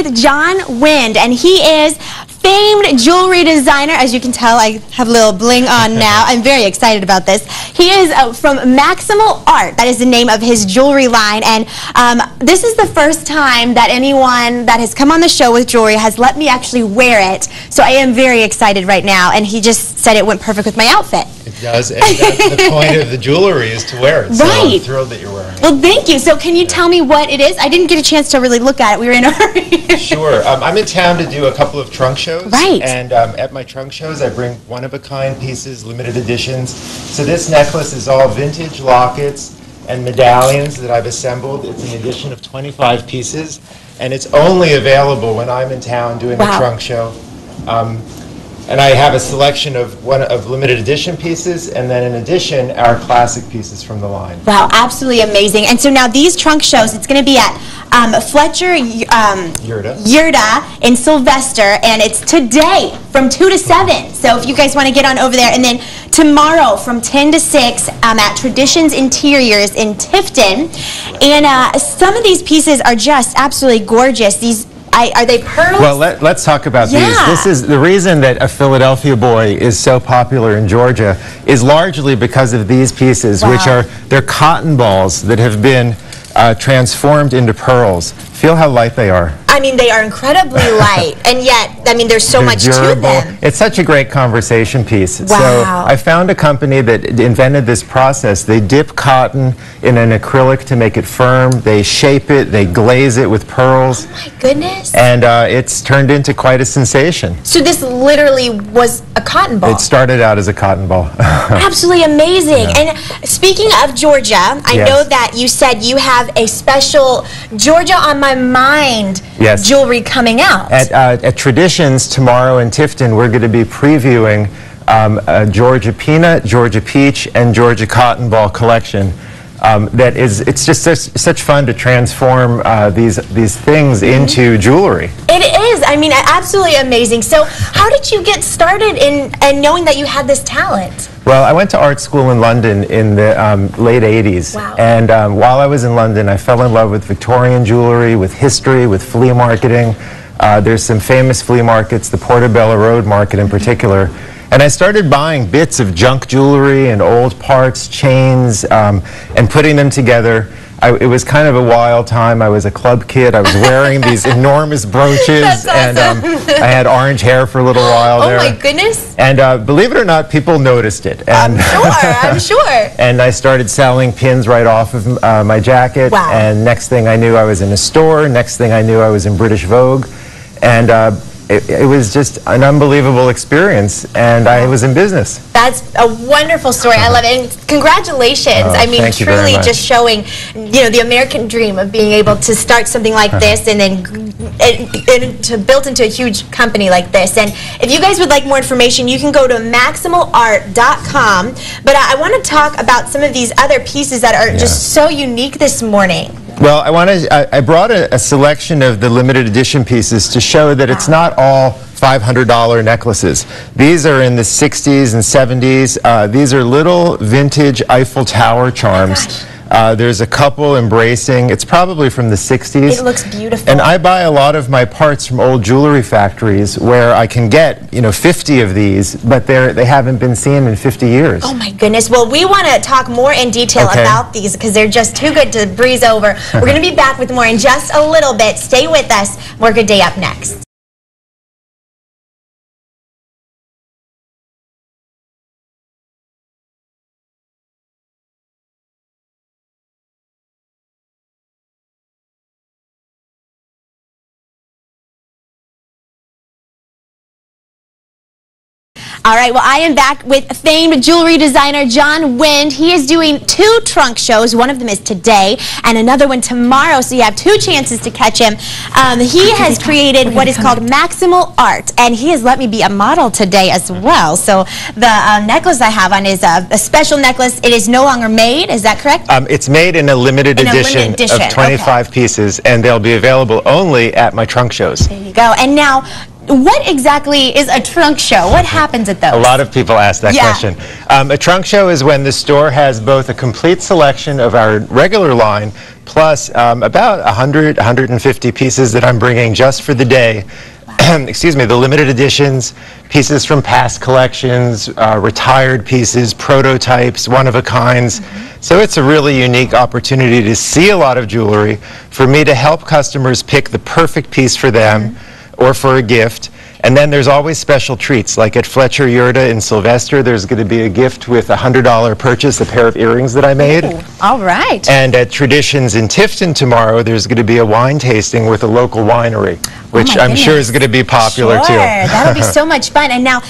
with John Wind, and he is famed jewelry designer. As you can tell, I have a little bling on now. I'm very excited about this. He is from Maximal Art. That is the name of his jewelry line, and this is the first time that anyone that has come on the show with jewelry has let me actually wear it. So I am very excited right now, and he just said it went perfect with my outfit. It does, and that's the point of the jewelry, is to wear it. So right. I'm thrilled that you're wearing it. Well, thank you. So can you tell me what it is? I didn't get a chance to really look at it. We were in a hurry. Sure. I'm in town to do a couple of trunk shows. Right. And at my trunk shows, I bring one-of-a-kind pieces, limited editions. So this necklace is all vintage lockets and medallions that I've assembled. It's an edition of 25 pieces, and it's only available when I'm in town doing a trunk show. And I have a selection of limited edition pieces, and then in addition, our classic pieces from the line. Wow, absolutely amazing. And so now these trunk shows, it's going to be at Fletcher Yurda in Sylvester, and it's today from 2 to 7. So if you guys want to get on over there, and then tomorrow from 10 to 6 at Traditions Interiors in Tifton. And some of these pieces are just absolutely gorgeous. These are they pearls? Well, let's talk about these. This is the reason that a Philadelphia boy is so popular in Georgia is largely because of these pieces, which they're cotton balls that have been transformed into pearls. Feel how light they are. I mean, they are incredibly light, and yet, I mean, there's so much to them. It's such a great conversation piece. Wow. So I found a company that invented this process. They dip cotton in an acrylic to make it firm. They shape it. They glaze it with pearls. Oh, my goodness. And it's turned into quite a sensation. So this literally was a cotton ball. It started out as a cotton ball. Absolutely amazing. Yeah. And speaking of Georgia, I know that you said you have a special Georgia on My Mind jewelry coming out. At Traditions tomorrow in Tifton, we're going to be previewing a Georgia Peanut, Georgia Peach, and Georgia Cotton Ball collection. It's just such fun to transform these things into jewelry. It is. I mean, absolutely amazing. So how did you get started in knowing that you had this talent? Well, I went to art school in London in the late 80s. Wow. And while I was in London, I fell in love with Victorian jewelry, with history, with flea marketing. There's some famous flea markets, the Portobello Road Market in particular. And I started buying bits of junk jewelry and old parts, chains, and putting them together. It was kind of a wild time. I was a club kid. I was wearing these enormous brooches. That's awesome. And I had orange hair for a little while there. Oh my goodness. And believe it or not, people noticed it. And I'm sure. And I started selling pins right off of my jacket. Wow. And next thing I knew, I was in a store. Next thing I knew, I was in British Vogue. And it was just an unbelievable experience, and I was in business. That's a wonderful story. I love it. And congratulations. I mean, truly just showing, you know, the American dream of being able to start something like this and then to build into a huge company like this. And if you guys would like more information, you can go to maximalart.com. But I want to talk about some of these other pieces that are just so unique this morning. Well, I brought a selection of the limited edition pieces to show that it's not all $500 necklaces. These are in the 60s and 70s. These are little vintage Eiffel Tower charms. There's a couple embracing. It's probably from the 60s. It looks beautiful. And I buy a lot of my parts from old jewelry factories where I can get, 50 of these, but they haven't been seen in 50 years. Oh my goodness. Well, we want to talk more in detail about these because they're just too good to breeze over. We're going to be back with more in just a little bit. Stay with us. More Good Day up next. All right, well, I am back with famed jewelry designer John Wind. He is doing 2 trunk shows. One of them is today and another one tomorrow, so you have 2 chances to catch him. He has created what is called Maximal Art, and he has let me be a model today as well. So the necklace I have on is a special necklace. It is no longer made, is that correct? It's made in a limited edition of 25 pieces, and they'll be available only at my trunk shows. There you go. And now, what exactly is a trunk show? What happens at those? A lot of people ask that question. A trunk show is when the store has both a complete selection of our regular line plus about 100, 150 pieces that I'm bringing just for the day. Excuse me, the limited editions, pieces from past collections, retired pieces, prototypes, one-of-a-kinds. So it's a really unique opportunity to see a lot of jewelry, for me to help customers pick the perfect piece for them or for a gift. And then there's always special treats, like at Fletcher Yurda in Sylvester, there's going to be a gift with a $100 purchase, a pair of earrings that I made. Ooh, all right. And at Traditions in Tifton tomorrow, there's going to be a wine tasting with a local winery, which I'm sure is going to be popular too. That'll be so much fun. And now,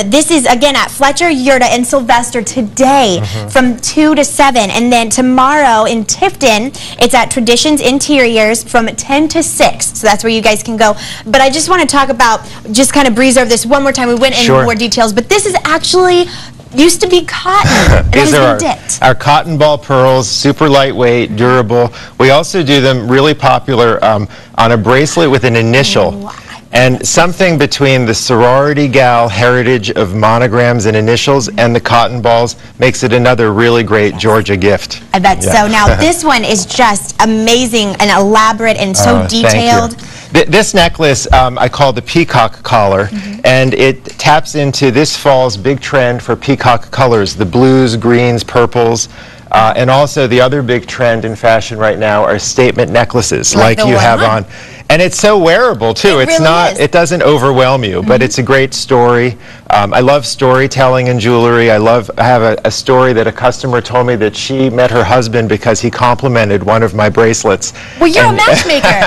this is again at Fletcher Yurda in Sylvester today from 2 to 7. And then tomorrow in Tifton, it's at Traditions Interiors from 10 to 6. So that's where you guys can go. But I just want to talk about, just kind of breeze over this one more time. We went into more details, but this is actually used to be cotton. These are our cotton ball pearls, super lightweight, durable. We also do them really popular on a bracelet with an initial. And something between the sorority gal heritage of monograms and initials and the cotton balls makes it another really great Georgia gift. I bet so. Now this one is just amazing and elaborate and so detailed. This necklace I call the peacock collar, and it taps into this fall's big trend for peacock colors, the blues, greens, purples. And also the other big trend in fashion right now are statement necklaces like you have on. And it's so wearable too. It's really not, it doesn't overwhelm you, but it's a great story. I love storytelling in jewelry. I have a story that a customer told me that she met her husband because he complimented one of my bracelets. Well, you're a matchmaker.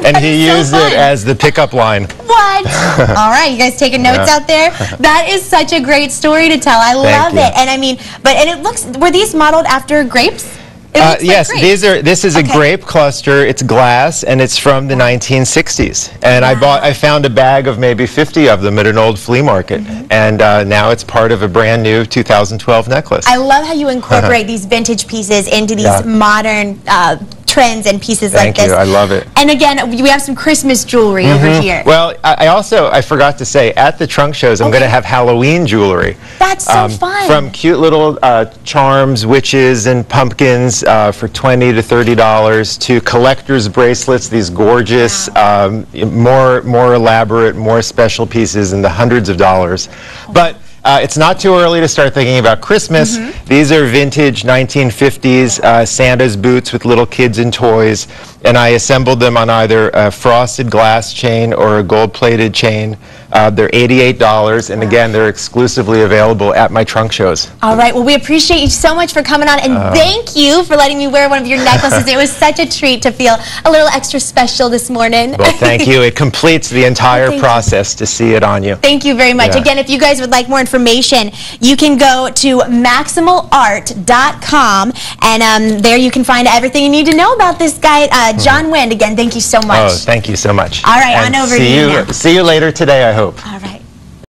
And he used it as the pickup line. What? All right, you guys taking notes out there? That is such a great story to tell. I love it. And I mean, and it looks, were these modeled after grapes? Yes, this is a grape cluster. It's glass, and it's from the 1960s. And I found a bag of maybe 50 of them at an old flea market, and now it's part of a brand new 2012 necklace. I love how you incorporate these vintage pieces into these modern trends and pieces like this. Thank you. I love it. And again, we have some Christmas jewelry over here. Well, I forgot to say, at the trunk shows, I'm going to have Halloween jewelry. That's so fun. From cute little charms, witches, and pumpkins for $20 to $30 to collector's bracelets, these gorgeous, more elaborate, more special pieces in the hundreds of dollars. But it's not too early to start thinking about Christmas. These are vintage 1950s Santa's boots with little kids and toys, and I assembled them on either a frosted glass chain or a gold-plated chain. They're $88, and again, they're exclusively available at my trunk shows. All right, well, we appreciate you so much for coming on, and thank you for letting me wear one of your necklaces. It was such a treat to feel a little extra special this morning. Well, thank you. It completes the entire process to see it on you. Thank you very much. Again, if you guys would like more information, you can go to maximalart.com, and there you can find everything you need to know about this guy. John Wind, again, thank you so much. Oh, thank you so much. All right, on over to you now. See you later today, I hope. All right.